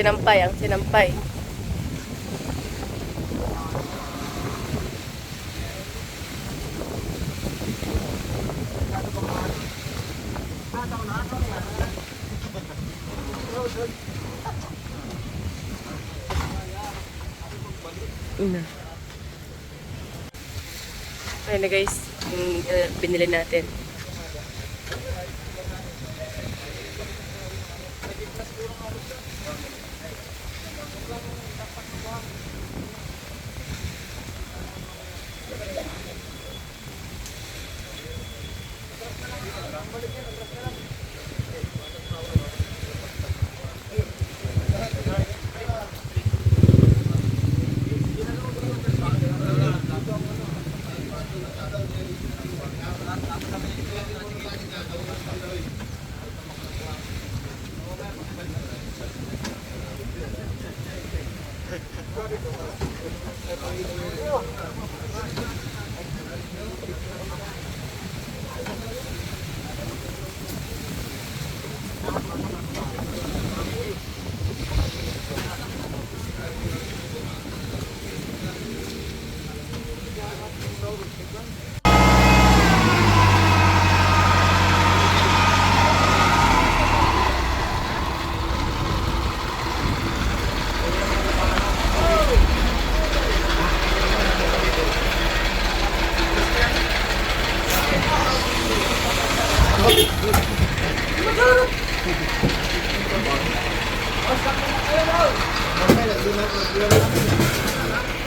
sinampay, ang sinampay. Ayun na guys, yung binili natin.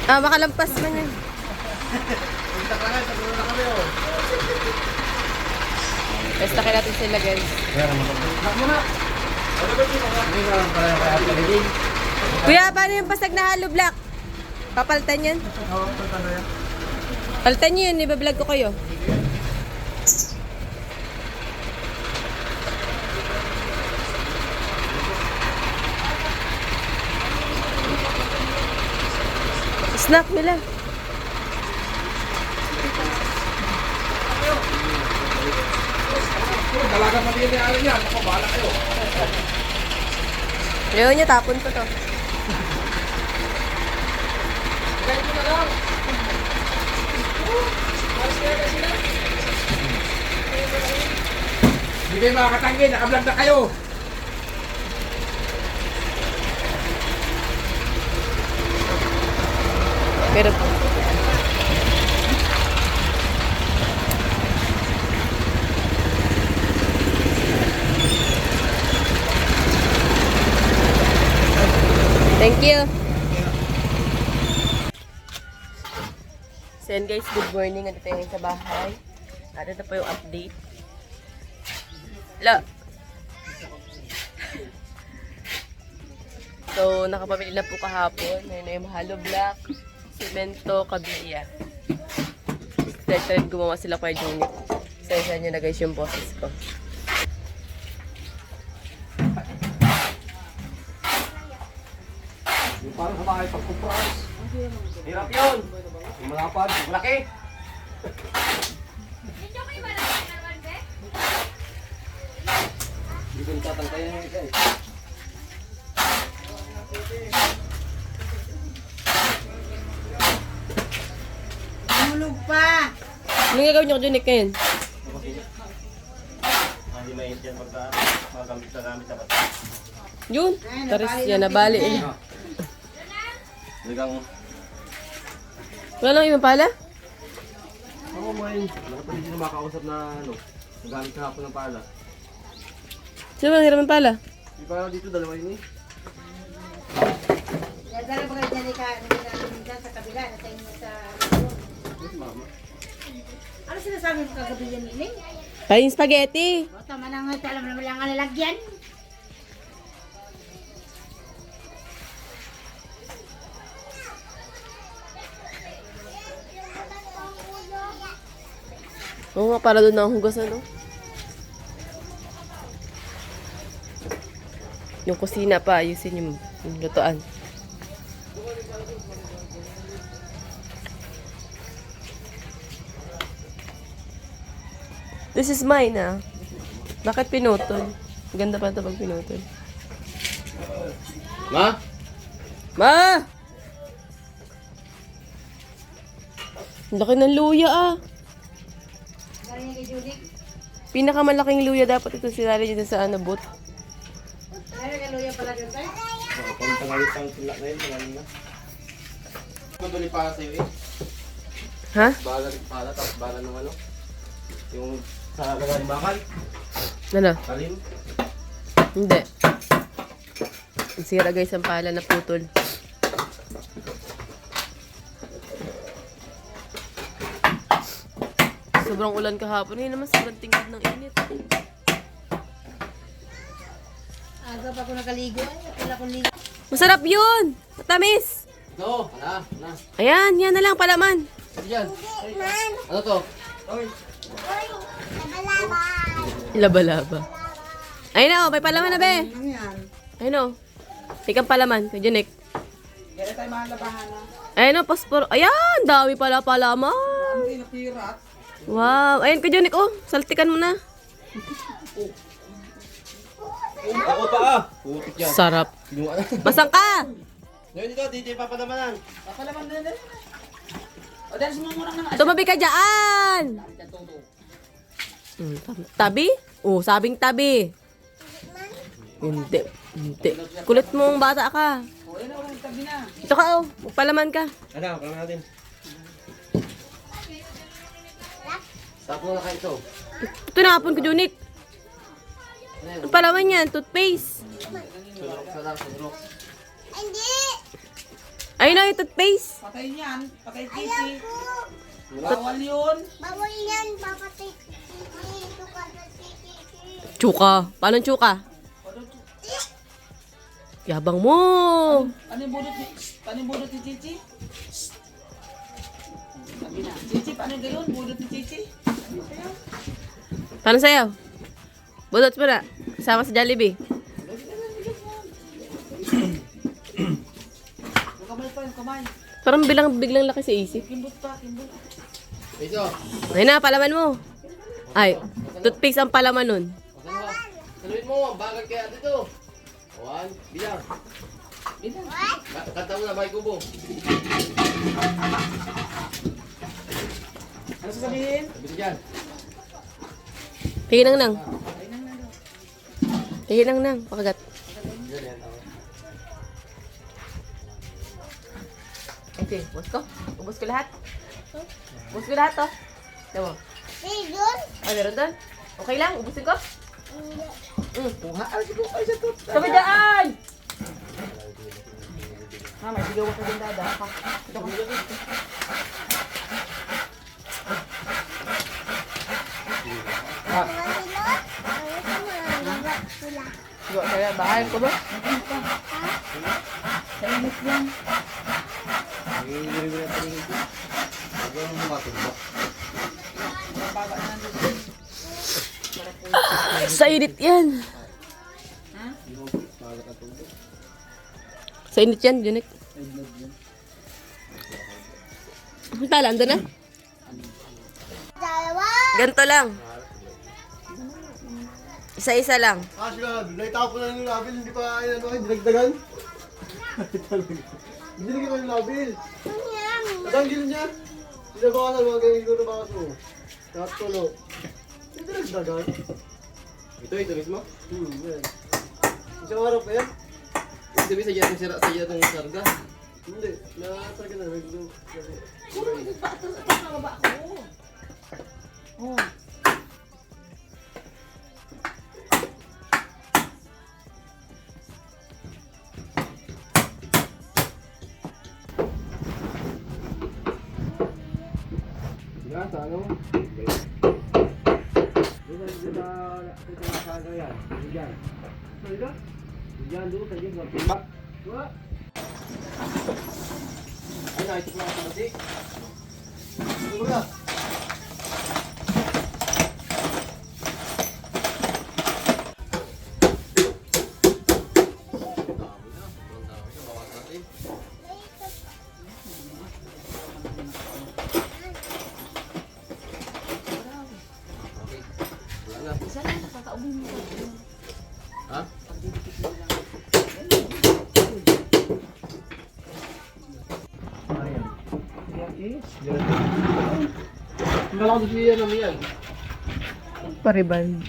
Ah, makalampas man yan. Pestakin natin sila guys. Kuya, paano yung pasag na hollow block? Papalitan yan? Palitan nyo yun, ibablog ko kayo. Snap nila. Dalaga pa din yung yan. Ako, bahala kayo. Ayaw niya, tapon ko to. Ganito na lang. Hindi kayo makakatanggi. Nakablog na kayo. Pero thank you. So yan guys, good morning. Nandito tayo sa bahay. At ito po yung update. Lo. So, nakapamili na po kahapon. Ayun na yung hollow block, semento, kabilya. Thread gumawa sila kay Junit. Sensya nyo na guys yung boses ko. Yung parang sa bahay pag-compras. Hirap yun. Yung malapad, malaki. Hindi ko natatangkayan yung isa eh. Tulog pa. Anong gagawin nyo ko Junit ngayon? Hindi mainit yan pagka magamit na gamit dapat. Yun. Taris yan, nabali. Talagang Wala lang ibang pala? ako man, dapat hindi na makausap na nagamit na hapon ng pala. Sino ba nahiraman pala? Di ba dito dalawa yun eh? Dala ba kayo dyan ka sa kabila na sa inyo sa Si mama. ano sinasabi mo kagabi yan Niling? Kain spaghetti. O tama na nga, alam naman lang ang lalagyan. Oo nga, para doon na ang hugas ano. Yung kusina pa, ayusin yung lutuan. This is mine ah. Bakit pinutol? Ganda pa ito pag pinutol. Ma? Ma! Ang laki ng luya ah. Galing niya kay Julie. Pinakamalaking luya dapat ito sinali dito sa ano, boot. Galing kay Luya pala dyan tayo. Kung pangalit ang tula na yun, pangalit na. Madali para sa'yo eh. Ha? Bala rin pala, tapos bala ng ano. Yung sa lagaling bakal. Ano? Kalim. Hindi. Ang sira guys ang pala na putol. Sobrang ulan kahapon. Ngayon naman sobrang tingkad ng init. Aga pa ako nakaligo. Wala akong ligo. Masarap yun! Matamis! Ito, na. Ayan, yan na lang palaman. Ito dyan. Ano to? Laba-laba. Ayun na, may palaman na be. Ano yan? Ayun o. Tikang palaman, kay Janek. Gano'n tayo mga labahan na. Ayun o, paspor. Ayan, dami pala palaman. Ang pinapirat. Wow. Ayun kay Janek, oh. Saltikan mo na. Ako pa ah. Putik yan. Sarap. Kinuha na. Masang ka! Ngayon dito, DJ papadamanan. Papalaman din din. O dahil sumumurang naman. Tumabi ka dyan! Tabi? Oh, sabing tabi. Hindi. Hindi. Kulit mong bata ka. O yun o, tabi na. Ito ka, oh. Magpalaman ka. Ano, palaman natin. Stop mo na kayo ito. Ito napon ko, Junik. Ang palaman yan, toothpaste. Sunrok. Ayun na yung toothpaste. Patay niyan. Patay titi. Bawal yun. Bawal yan, papatay. Ito ka na Tsuka. Paano tsuka? Yabang mo. Ano yung budot ni Chichi? Sabi na. Chichi, paano gayon? Budot ni Chichi? Paano sa'yo? Budot mo na. Kasama sa Jollibee. Yung kamay pa, yung kamay. Parang biglang laki sa isip. Kimbot pa, kimbot. Ito. Ayun na, palaman mo. Ay, toothpaste ang palaman nun. Saluin mo, bagay kaya dito. 1, bilang. Bilang. Kanta mo na, Bay Kubo. Ano sasabihin? Sabi na dyan. Tingin nang. Ay, nang nang. Tingin nang. Pakagat. Okay, ubos ko. Ubos ko lahat. Ubos ko lahat, to. Diba? Ayun. Ah, meron doon? Okay lang? Ubusin ko? Kuha. Ay, siguro. Ay, sa tot. Sabi daan! Ha, may sigaw ka din dada. Ha? Ito ko. Diba, kaya bahay ko ba? Sa init lang. Baba na nandun. Sa init yan. Sa init yan, Junik. Ang tala, ando na? Dalawa. Ganto lang. Isa-isa lang. Ah, sila, naitapon na yung labil, hindi pa, ano, dinagdagan. Binigyan ko yung labil. Natanggil niya. Sinabawasan, mga ganyan siguro bakas mo. Nakatulo. Hindi dinagdagan. Ito mismo. Yan. Isang araw pa yan? Sabi sa dyan, sira sa dyan itong sarga. Hindi. Nakataga na. Puro nagpaatas at nakababa ako. Oh. Diba, sa ano? Dito na sarga yan. Diyan. Sarga? Diyan, doon, sa dyan. Timba. Wala. Ay, nakaitik lang ako kasi. Wala. Isa lang nakakaubin mo. Ha? Pagdidikit mo lang. Ang kala ko siya naman yan. Pariban.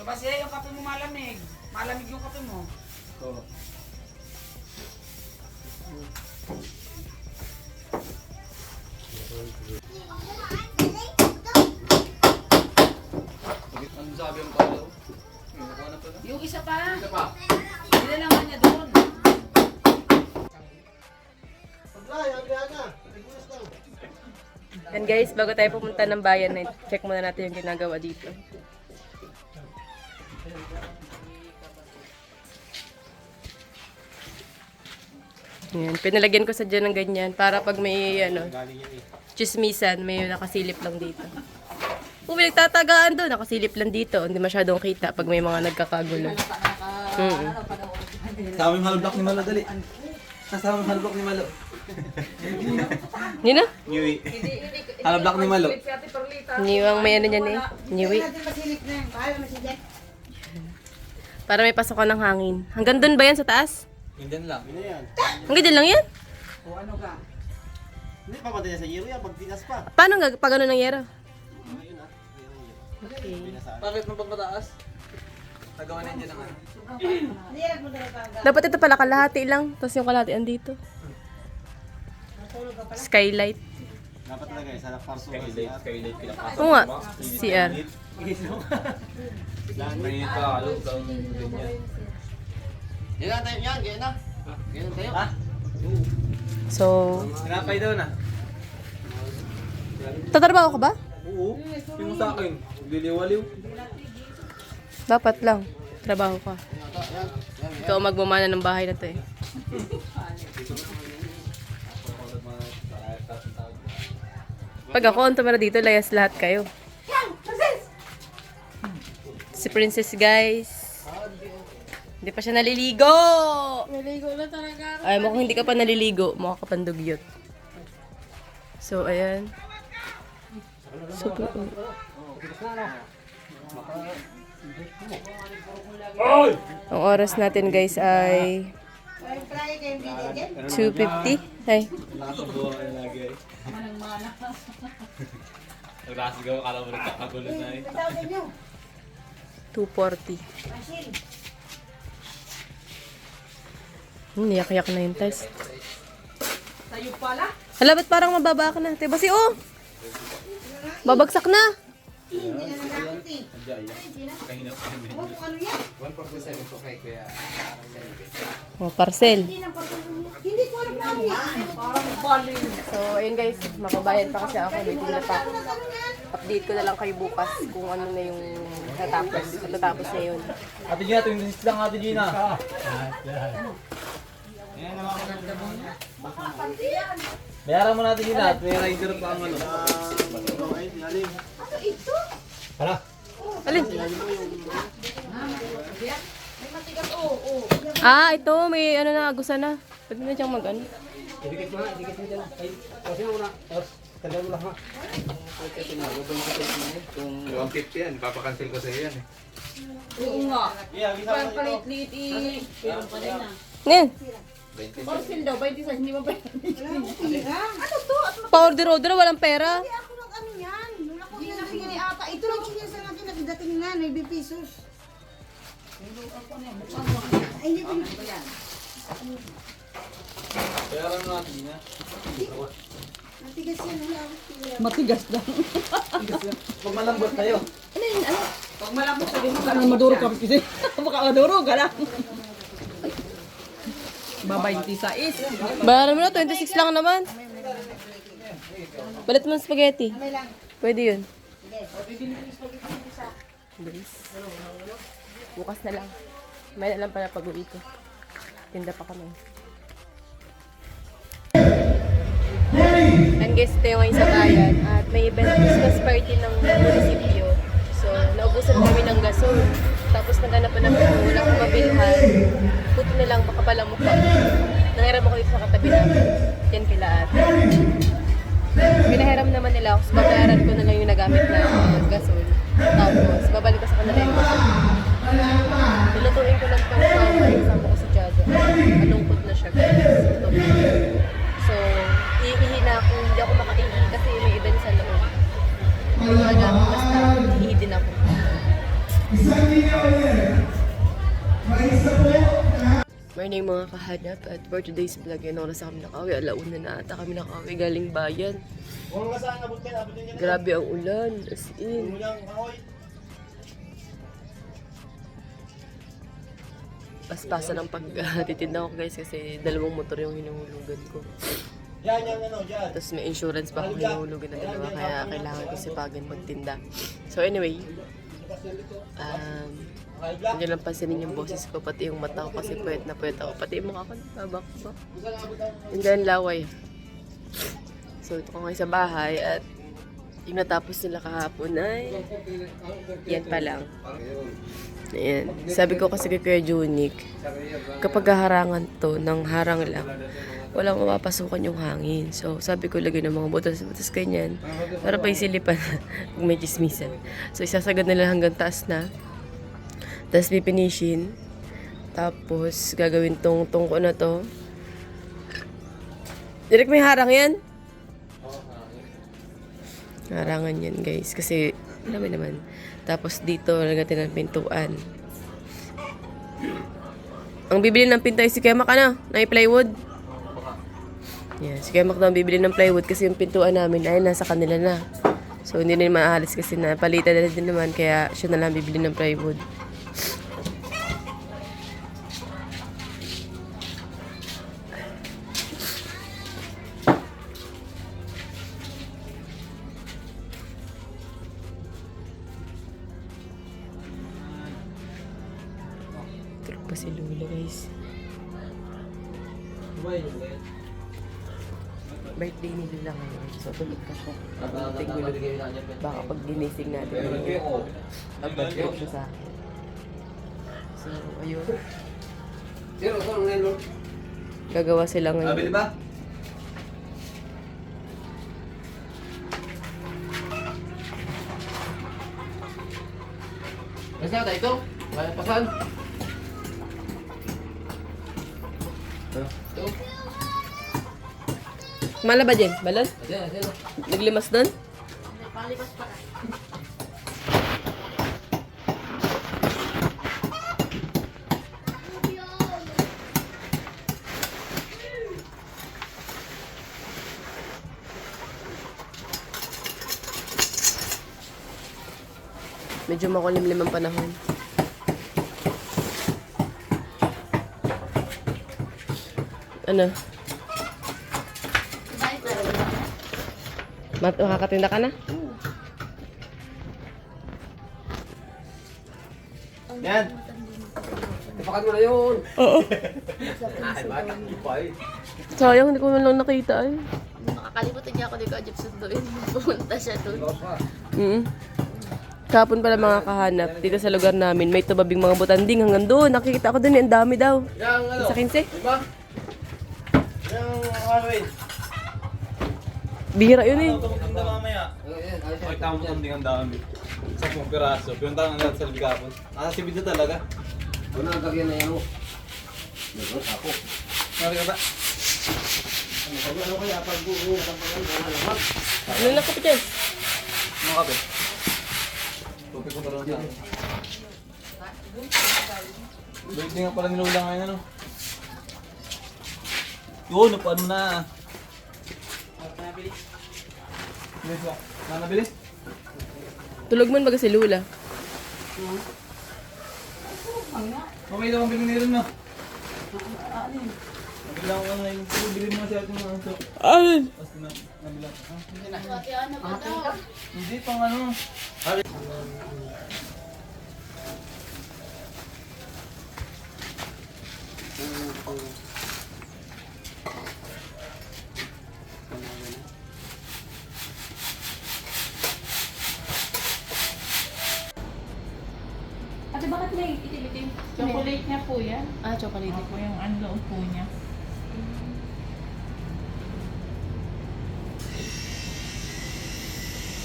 Kasi yung kape mo malamig. Malamig yung kape mo. Ano sabi ang palo? Yung isa pa. Nilalangan niya doon. Pagkay, aga-aga. Nagulas lang. And guys, bago tayo pumunta ng bayan, check muna natin yung ginagawa dito. Yan, pinalagyan ko sa dyan ng ganyan para pag may chismisan, may nakasilip lang dito. Kung may nagtatagaan doon, nakasilip lang dito. Hindi masyadong kita pag may mga nagkakagulo. Sa aming halblock ni Malo, dali. Sa aming halblock ni Malo. Yun na? Niwi. Halblock ni Malo. Niwang may ano niyan eh. Niwi. Natin masilip na yan. Bahala na si Jack. Para may pasokan ng hangin. Hanggang doon ba yan sa taas? Hindi lang. Hanggang dyan lang yan? O ano ka? Hindi pa pati niya sa iyo yan, pagtigas pa. Paano nga? Pag ano nangyari? Bakit nung pagmataas? Nagawa na yun ang ano. Nilirag mo talaga ang Dapat ito pala kalahati lang. Tapos yung kalahati andito. Skylight. Dapat talaga eh, sa parso. Skylight pinapasok. Oo nga. CR. Mainit pa lalo. Ganyan. Yan na tayo yan, ganyan na. Ganyan tayo. Ha? So, Tinapay daw na. tatrabaho ka ba? Oo. Yung sa akin. Liliwaliw. Dapat lang. Trabaho ka. Ikaw ang magmamana ng bahay na to eh. Pag ako ang tumira dito, layas lahat kayo. Si Princess, guys. Hindi pa siya naliligo! Naligo na talaga. Ay, mukhang hindi ka pa naliligo. Mukha ka pandugyot. So, ayan. Super. Ang oras natin, guys, ay Parang try kayo video dyan. 2:50. Ay, Naglasigaw, akala mo nagkakagulo na eh. Tawagin nyo. 2:40. Masil. Niyak-yak na yung test. Tayo pala. Hala, ba't parang mababa ka na? Diba si oh? Babagsak na. Hindi na nagakot eh. Hindi na. Oh, kung ano yan? Oh, parcel. Hindi na patuloy. Hindi ko alam kung ano yan. Parang bali. So, ayun guys, makabayad pa kasi ako. May tinda pa. Update ko na lang kayo bukas kung ano na yung natatapos na yun. Ate Gina, tuwing lang Ate Gina. Bayaran mo natin Gina at may rider pa ang ano. Alin? Ah, ito. May ano na, agusan na. Pwede na siyang mag-ano. Idikit mo na, idikit mo dyan. Ay, kasi mo na. Tapos, tagal mo lang ha. Kung 150 yan, papakancel ko sa iyo yan eh. Oo nga. Yeah, Parang palit-lit eh. Meron pa rin ah. Ngayon, Parcel daw, 26, hindi mo pa yan. Ano to? At pa-order-order, walang pera. hindi ako ng ano yan. Wala ko yan nakikinig ata. Ito lang siya sa natin nakidating na, 9 pesos. Ay, hindi ko yan. Bayaran mo natin Gina. Matigas yan. Wala ako tira. Matigas lang. Pag malambot tayo. Pag malambot sabi mo, Maduro ka kasi. Baka maduro ka lang. Babayti sa is. Bayaran mo na, 26 lang naman. Balit mo ng spaghetti. may lang. Pwede yun. Bilis. Bukas na lang. May na lang pala pag-uwi ko. Tinda pa kami. And guys, ito yung ngayon sa bayan. At may event Christmas party ng munisipyo. So, naubusan kami ng gasol. Tapos naghanap na ako, wala akong mabilhan. Puto na lang, baka pala mukha. Nangiram ako dito sa katabi namin. Yan kila ate. Pinahiram naman nila ako, so babayaran ko na lang yung nagamit na gasol. Tapos, babalik ko sa kanila yung gasol. Nilutuin ko lang itong sama, isama ko sa Tiaga. Malungkot na siya. siya guys. So, iihi na ako. Hindi ako makaihi kasi may event sa loob. Ano, basta iihi din ako. Morning mga kahanap at for today's vlog yun oras na kami nakauwi. Alauna na ata kami nakauwi galing bayan. Grabe ang ulan. As in. Paspasan ang pagtitinda ko guys kasi dalawang motor yung hinuhulugan ko. Tapos may insurance pa akong hinuhulugan na dalawa kaya kailangan ko sipagin magtinda. So anyway, hindi lang pansinin yung boses ko pati yung mata ko kasi puwet na puwet ako. Pati yung mukha ko nabakbak. Hindi ang laway. So ito ko ngayon sa bahay at yung natapos nila kahapon ay yan pa lang. Ayan. Sabi ko kasi kay Kuya Junik, kapag harangan to, ng harang lang, walang mapapasukan yung hangin. So, sabi ko lagay ng mga butas-butas ganyan para pa isilipan kung may chismisan. So, isasagad nila hanggang taas na. Tapos, pipinishin. Tapos, gagawin tong tungko na to. Direk, may harang yan? Harangan yan, guys. Kasi, alam mo naman. Tapos dito, lagatin ng pintuan. Ang bibili ng pinto ay si Kemak, ano? Na plywood. Yeah, si Kemak na ang bibili ng plywood kasi yung pintuan namin ay nasa kanila na. So, hindi na maalis kasi na palitan na din naman. Kaya siya na lang bibili ng plywood. Tulog pa si Lula, guys. Birthday ni Lula ngayon. So, tulog ka siya. Baka pag ginising natin, mag-birthday siya sa akin. So, ayun. Gagawa sila ngayon. Abili ba? Kasi tayo ito? Kaya pasan? Ito? Mala ba dyan? Balon? Ayan. Naglimas doon? Medyo makulimlim ang panahon. Ano? Makakatinda ka na? Yan! Tipakan mo na yun! Oo. Ay, bakit ipay? Sayang, hindi ko man lang nakita ay. Makakalimutan niya ako ni Kajip sunduin. Pumunta siya doon. Kapon pala mga kahanap, dito sa lugar namin, may tubabing mga butanding hanggang doon. Nakikita ko doon, ang dami daw. Yang ano? Sa 15? Diba? Yang ano eh? Bihira yun eh. Tumutunda mamaya. Ay, tama mo tanding ang dami. Sa mong piraso. Pinunta nga natin sa Ligapon. Nakasibid na talaga. Ano ang gagawin na yan mo? Nagod ako. Mari ka ba? Ano kaya pag buo sa pagkakas? Ano na kapit yan? Ano ka ba? Tupik ko talaga sa akin. Birthday nga pala ni Lola ngayon ano? Yun, napaan mo na. Bilis ba? Nanabilis? Tulog man baga si Lula. Okay lang ang bilhin mo. Nabilang ko ano yung bilhin mo siya itong mga ansok. Ayun! Tapos nabilang. Hindi pang ano. Ate, bakit may itim-itim? Chocolate niya po yan. Ah, chocolate. Ako yung unload po niya.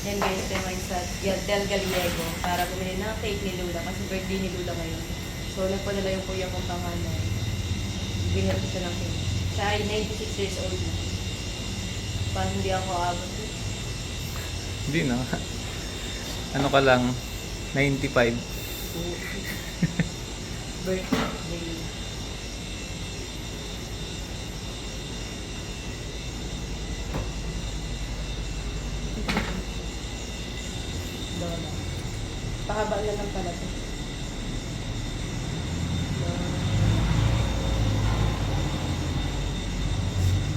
Yan guys, tayo ngayon sa Del Gallego para bumili ng cake ni Lula kasi birthday ni Lula ngayon. So, nagpadala yung kuya kong panganay. Binigyan ko siya ng cake. Siya ay 96 years old na. Parang hindi ako abot. Hindi na. Ano ka lang, 95. Birthday. Lola. Pahaba na lang pala to.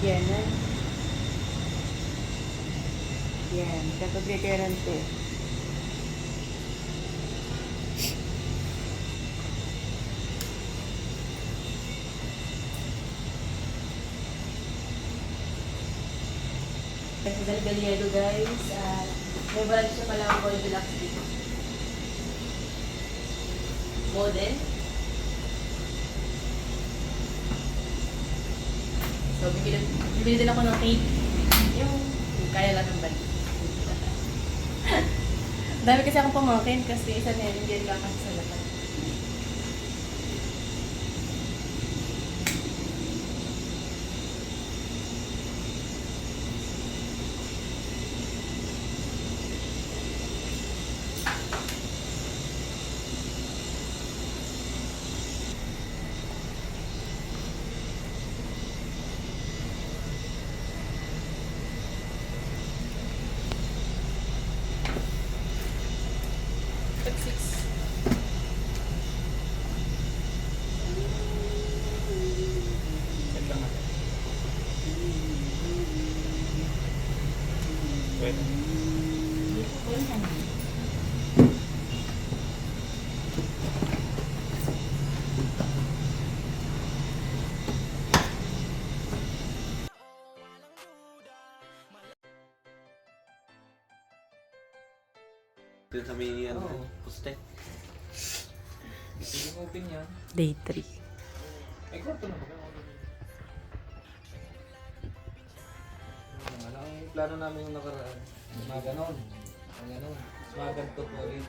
Yan na. Yan. Kapag kailan to. Kasi Galgaliado guys, may brand siya pala ang Goldilocks dito. Model. So, bibili din ako ng cake. Yung kaya lang ng balik. Dami kasi akong pamangkin kasi isa na yun, hindi yan kakasya sa lahat. Pag 6. Wait. Dito sa may ano, puste. Hindi mo open yan. Day 3. Ay, kwarto na ba? Ang plano namin yung nakaraan. Mga ganon. Mga ganon. Mga ganito po ulit.